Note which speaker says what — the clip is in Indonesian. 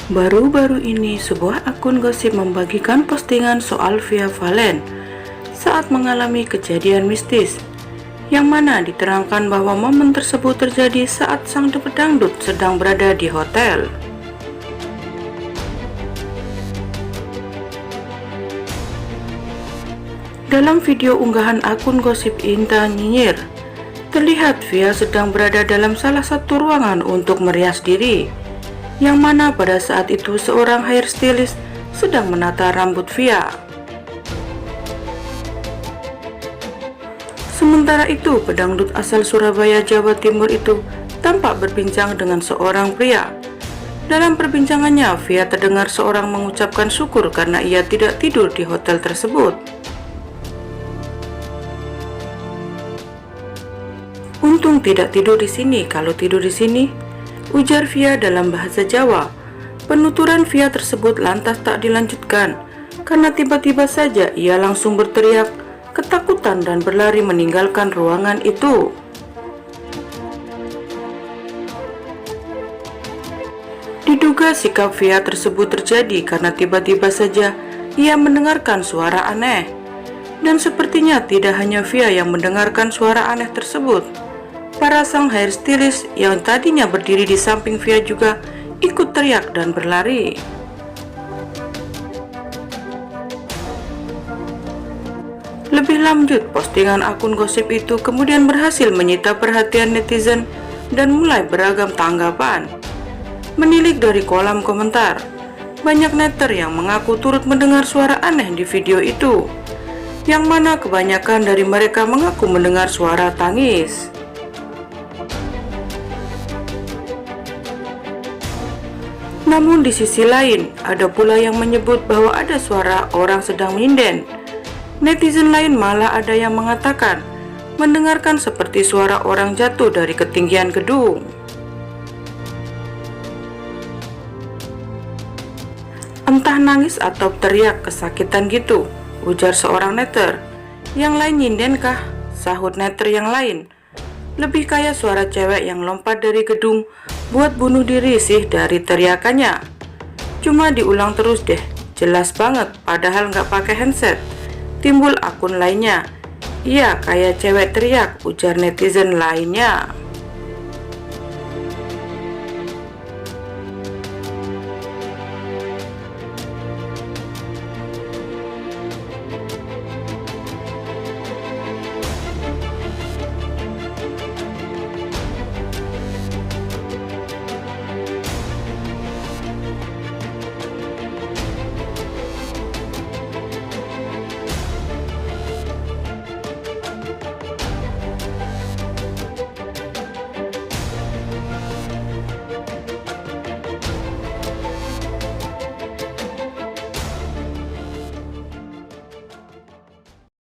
Speaker 1: Baru-baru ini, sebuah akun gosip membagikan postingan soal Via Valen saat mengalami kejadian mistis, yang mana diterangkan bahwa momen tersebut terjadi saat sang pedangdut sedang berada di hotel. Dalam video unggahan akun gosip Intan Nyinyir, terlihat Via sedang berada dalam salah satu ruangan untuk merias diri, yang mana pada saat itu seorang hairstylist sedang menata rambut Via. Sementara itu, pedangdut asal Surabaya, Jawa Timur itu tampak berbincang dengan seorang pria. Dalam perbincangannya, Via terdengar seorang mengucapkan syukur karena ia tidak tidur di hotel tersebut. "Untung tidak tidur di sini, kalau tidur di sini," ujar Via dalam bahasa Jawa. Penuturan Via tersebut lantas tak dilanjutkan karena tiba-tiba saja ia langsung berteriak ketakutan dan berlari meninggalkan ruangan itu. Diduga sikap Via tersebut terjadi karena tiba-tiba saja ia mendengarkan suara aneh. Dan sepertinya tidak hanya Via yang mendengarkan suara aneh tersebut. Para sang hairstylist yang tadinya berdiri di samping Via juga ikut teriak dan berlari. Lebih lanjut, postingan akun gosip itu kemudian berhasil menyita perhatian netizen dan mulai beragam tanggapan. Menilik dari kolom komentar, banyak netter yang mengaku turut mendengar suara aneh di video itu, yang mana kebanyakan dari mereka mengaku mendengar suara tangis. Namun di sisi lain, ada pula yang menyebut bahwa ada suara orang sedang menyinden. Netizen lain malah ada yang mengatakan mendengarkan seperti suara orang jatuh dari ketinggian gedung. "Entah nangis atau teriak kesakitan gitu," ujar seorang netter. "Yang lain nyinden kah?" sahut netter yang lain. "Lebih kayak suara cewek yang lompat dari gedung buat bunuh diri sih dari teriakannya. Cuma diulang terus deh, jelas banget padahal nggak pakai handset," timbul akun lainnya. "Iya kayak cewek teriak," ujar netizen lainnya.